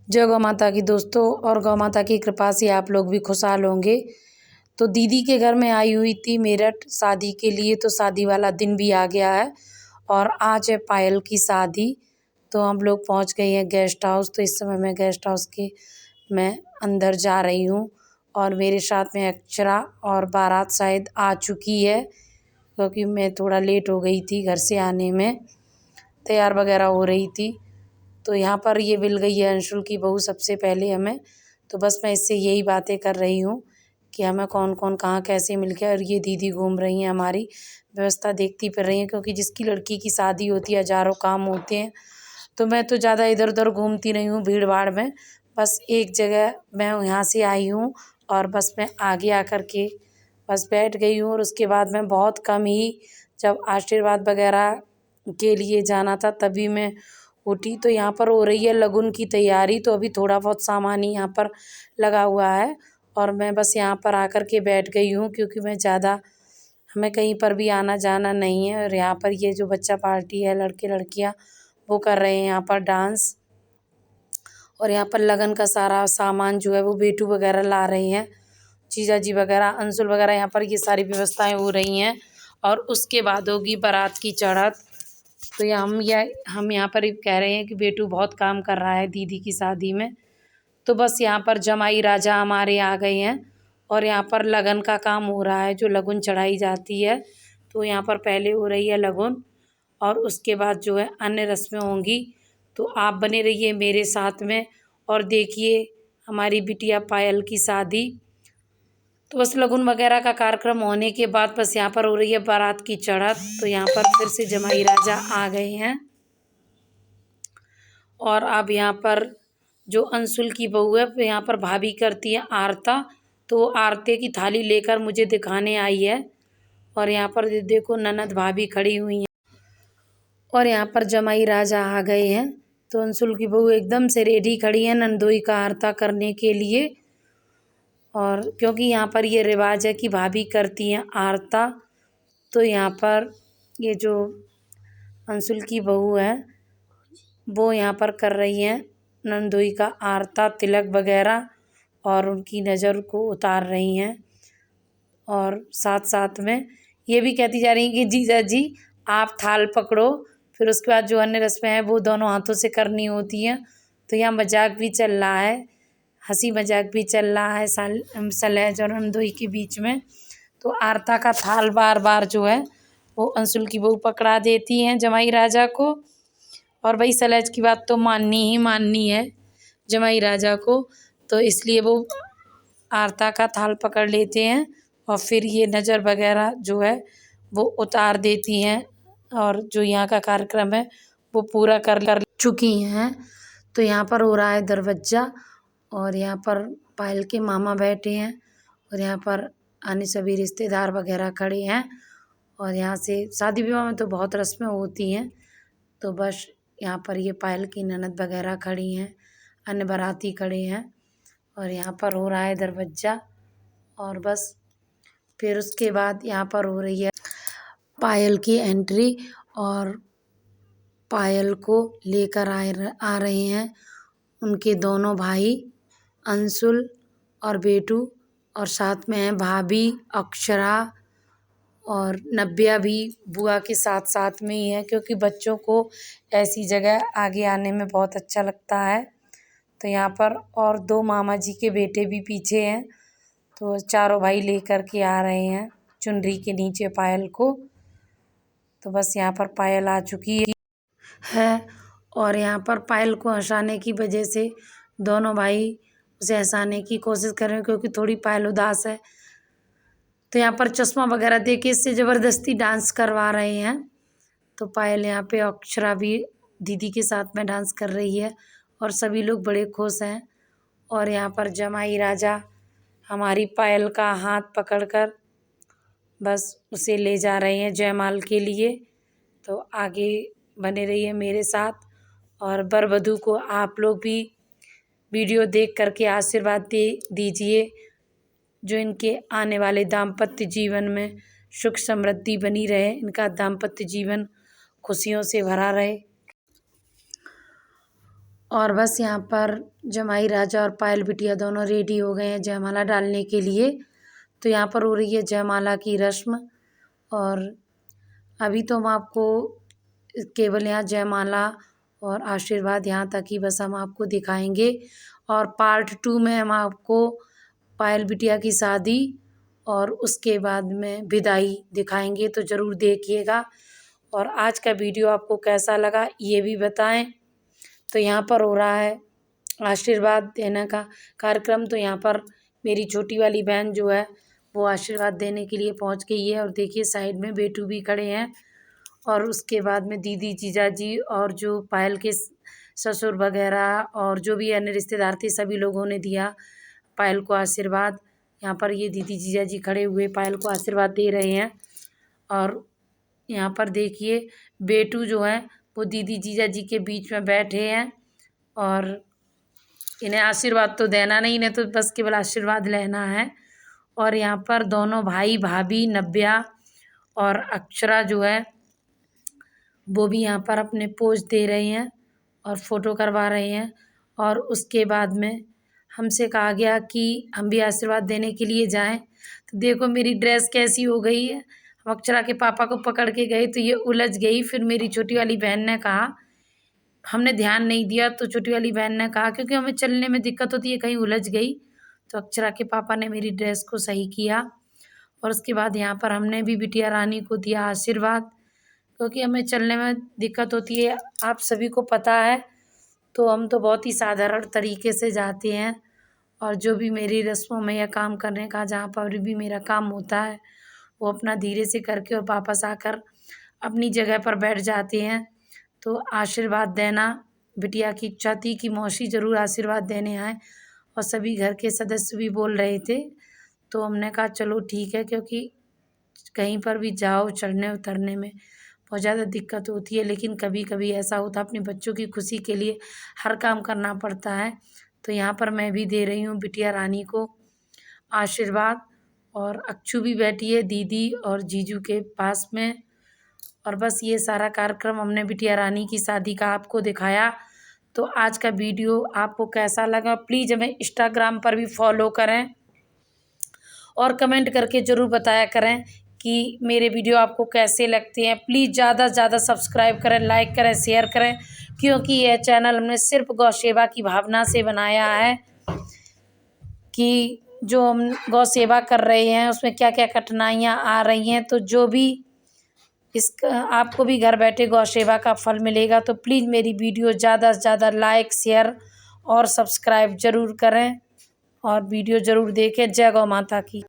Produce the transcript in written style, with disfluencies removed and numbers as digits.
जय गौ माता की दोस्तों, और गौ माता की कृपा से आप लोग भी खुशहाल होंगे। तो दीदी के घर में आई हुई थी मेरठ शादी के लिए, तो शादी वाला दिन भी आ गया है और आज है पायल की शादी। तो हम लोग पहुंच गए हैं गेस्ट हाउस। तो इस समय मैं गेस्ट हाउस के मैं अंदर जा रही हूँ और मेरे साथ में अक्षरा और बारात शायद आ चुकी है, क्योंकि मैं थोड़ा लेट हो गई थी घर से आने में, तैयार वगैरह हो रही थी। तो यहाँ पर ये मिल गई है अंशुल की बहू सबसे पहले हमें। तो बस मैं इससे यही बातें कर रही हूँ कि हमें कौन कौन कहाँ कैसे मिल गया। और ये दीदी घूम रही हैं, हमारी व्यवस्था देखती फिर रही हैं, क्योंकि जिसकी लड़की की शादी होती है हज़ारों काम होते हैं। तो मैं तो ज़्यादा इधर उधर घूमती नहीं हूँ भीड़ भाड़ में, बस एक जगह मैं यहाँ से आई हूँ और बस मैं आगे आकर के बस बैठ गई हूँ। और उसके बाद मैं बहुत कम ही, जब आशीर्वाद वगैरह के लिए जाना था तभी मैं उठी। तो यहाँ पर हो रही है लगन की तैयारी, तो अभी थोड़ा बहुत सामान ही यहाँ पर लगा हुआ है और मैं बस यहाँ पर आकर के बैठ गई हूँ, क्योंकि मैं ज़्यादा हमें कहीं पर भी आना जाना नहीं है। और यहाँ पर ये जो बच्चा पार्टी है, लड़के लड़कियाँ वो कर रहे हैं यहाँ पर डांस। और यहाँ पर लगन का सारा सामान जो है वो बेटू वगैरह ला रहे हैं, जीजा जी वगैरह, अंशुल वगैरह, यहाँ पर ये सारी व्यवस्थाएं हो रही हैं। और उसके बाद होगी बारात की चढ़त। तो ये हम यहाँ पर कह रहे हैं कि बेटू बहुत काम कर रहा है दीदी की शादी में। तो बस यहाँ पर जमाई राजा हमारे आ गए हैं और यहाँ पर लगन का काम हो रहा है, जो लगन चढ़ाई जाती है। तो यहाँ पर पहले हो रही है लगन और उसके बाद जो है अन्य रस्में होंगी। तो आप बने रहिए मेरे साथ में और देखिए हमारी बिटिया पायल की शादी। तो बस लगन वगैरह का कार्यक्रम होने के बाद बस यहाँ पर हो रही है बारात की चढ़त। तो यहाँ पर फिर से जमाई राजा आ गए हैं और अब यहाँ पर जो अंशुल की बहू है यहाँ पर भाभी करती है आरता। तो आरते की थाली लेकर मुझे दिखाने आई है और यहाँ पर देखो ननद भाभी खड़ी हुई हैं और यहाँ पर जमाई राजा आ गए हैं। तो अंशुल की बहू एकदम से रेडी खड़ी है नंदोई का आरता करने के लिए। और क्योंकि यहाँ पर ये रिवाज है कि भाभी करती हैं आरता, तो यहाँ पर ये जो अंशुल की बहू है वो यहाँ पर कर रही हैं नंदोई का आरता, तिलक वगैरह, और उनकी नज़र को उतार रही हैं। और साथ साथ में ये भी कहती जा रही हैं कि जीजा जी आप थाल पकड़ो। फिर उसके बाद जो अन्य रस्में हैं वो दोनों हाथों से करनी होती हैं। तो यहाँ मजाक भी चल रहा है, हंसी मजाक भी चल रहा है सलहज और नंदोई के बीच में। तो आरता का थाल बार बार जो है वो अंशुल की बहू पकड़ा देती हैं जमाई राजा को। और भाई सलहज की बात तो माननी ही माननी है जमाई राजा को, तो इसलिए वो आरता का थाल पकड़ लेते हैं और फिर ये नज़र वगैरह जो है वो उतार देती हैं। और जो यहाँ का कार्यक्रम है वो पूरा कर चुकी हैं। तो यहाँ पर हो रहा है दरवाजा और यहाँ पर पायल के मामा बैठे हैं और यहाँ पर अन्य सभी रिश्तेदार वगैरह खड़े हैं। और यहाँ से शादी विवाह में तो बहुत रस्में होती हैं। तो बस यहाँ पर ये पायल की ननद वगैरह खड़ी हैं, अन्य बाराती खड़े हैं और यहाँ पर हो रहा है दरवाजा। और बस फिर उसके बाद यहाँ पर हो रही है पायल की एंट्री और पायल को लेकर आ रहे हैं उनके दोनों भाई अंशुल और बेटू, और साथ में है भाभी अक्षरा और नव्या भी बुआ के साथ साथ में ही है, क्योंकि बच्चों को ऐसी जगह आगे आने में बहुत अच्छा लगता है। तो यहाँ पर और दो मामा जी के बेटे भी पीछे हैं। तो चारों भाई लेकर के आ रहे हैं चुनरी के नीचे पायल को। तो बस यहाँ पर पायल आ चुकी है और यहाँ पर पायल को हंसाने की वजह से दोनों भाई उसे हंसाने की कोशिश कर रहे हैं, क्योंकि थोड़ी पायल उदास है। तो यहाँ पर चश्मा वगैरह दे के इससे ज़बरदस्ती डांस करवा रहे हैं। तो पायल यहाँ पे अक्षरा भी दीदी के साथ में डांस कर रही है और सभी लोग बड़े खुश हैं। और यहाँ पर जमाई राजा हमारी पायल का हाथ पकड़कर बस उसे ले जा रहे हैं जयमाल के लिए। तो आगे बने रहिए मेरे साथ और वर वधू को आप लोग भी वीडियो देख करके आशीर्वाद दे दीजिए, जो इनके आने वाले दाम्पत्य जीवन में सुख समृद्धि बनी रहे, इनका दाम्पत्य जीवन खुशियों से भरा रहे। और बस यहाँ पर जमाई राजा और पायल बिटिया दोनों रेडी हो गए हैं जयमाला डालने के लिए। तो यहाँ पर हो रही है जयमाला की रस्म। और अभी तो हम आपको केवल यहाँ जयमाला और आशीर्वाद यहाँ तक ही बस हम आपको दिखाएंगे। और पार्ट 2 में हम आपको पायल बिटिया की शादी और उसके बाद में विदाई दिखाएंगे, तो ज़रूर देखिएगा। और आज का वीडियो आपको कैसा लगा ये भी बताएं। तो यहाँ पर हो रहा है आशीर्वाद देने का कार्यक्रम। तो यहाँ पर मेरी छोटी वाली बहन जो है वो आशीर्वाद देने के लिए पहुँच गई है। और देखिए साइड में बेटू भी खड़े हैं। और उसके बाद में दीदी जीजाजी और जो पायल के ससुर वगैरह और जो भी अन्य रिश्तेदार थे सभी लोगों ने दिया पायल को आशीर्वाद। यहाँ पर ये दीदी जीजाजी खड़े हुए पायल को आशीर्वाद दे रहे हैं। और यहाँ पर देखिए बेटू जो है वो दीदी जीजाजी के बीच में बैठे हैं। और इन्हें आशीर्वाद तो देना नहीं, इन्हें तो बस केवल आशीर्वाद लेना है। और यहाँ पर दोनों भाई भाभी नव्या और अक्षरा जो है वो भी यहाँ पर अपने पोज दे रहे हैं और फ़ोटो करवा रहे हैं। और उसके बाद में हमसे कहा गया कि हम भी आशीर्वाद देने के लिए जाएं। तो देखो मेरी ड्रेस कैसी हो गई है। हम अक्षरा के पापा को पकड़ के गए तो ये उलझ गई। फिर मेरी छोटी वाली बहन ने कहा, हमने ध्यान नहीं दिया, तो छोटी वाली बहन ने कहा क्योंकि हमें चलने में दिक्कत होती है कहीं उलझ गई। तो अक्षरा के पापा ने मेरी ड्रेस को सही किया। और उसके बाद यहाँ पर हमने भी बिटिया रानी को दिया आशीर्वाद, क्योंकि हमें चलने में दिक्कत होती है, आप सभी को पता है। तो हम तो बहुत ही साधारण तरीके से जाते हैं। और जो भी मेरी रस्मों में या काम करने का जहाँ पर भी मेरा काम होता है वो अपना धीरे से करके और वापस आकर अपनी जगह पर बैठ जाते हैं। तो आशीर्वाद देना बिटिया की इच्छा थी कि मौसी ज़रूर आशीर्वाद देने आए। और सभी घर के सदस्य भी बोल रहे थे, तो हमने कहा चलो ठीक है, क्योंकि कहीं पर भी जाओ चढ़ने उतरने में बहुत ज़्यादा दिक्कत होती है। लेकिन कभी कभी ऐसा होता है अपने बच्चों की खुशी के लिए हर काम करना पड़ता है। तो यहाँ पर मैं भी दे रही हूँ बिटिया रानी को आशीर्वाद। और अक्षू भी बैठी है दीदी और जीजू के पास में। और बस ये सारा कार्यक्रम हमने बिटिया रानी की शादी का आपको दिखाया। तो आज का वीडियो आपको कैसा लगा प्लीज़ हमें इंस्टाग्राम पर भी फॉलो करें और कमेंट करके ज़रूर बताया करें कि मेरे वीडियो आपको कैसे लगते हैं। प्लीज़ ज़्यादा से ज़्यादा सब्सक्राइब करें, लाइक करें, शेयर करें, क्योंकि यह चैनल हमने सिर्फ गौ सेवा की भावना से बनाया है कि जो हम गौ सेवा कर रहे हैं उसमें क्या क्या कठिनाइयाँ आ रही हैं। तो जो भी इसका आपको भी घर बैठे गौ सेवा का फल मिलेगा। तो प्लीज़ मेरी वीडियो ज़्यादा से ज़्यादा लाइक, शेयर और सब्सक्राइब ज़रूर करें और वीडियो ज़रूर देखें। जय गौ माता की।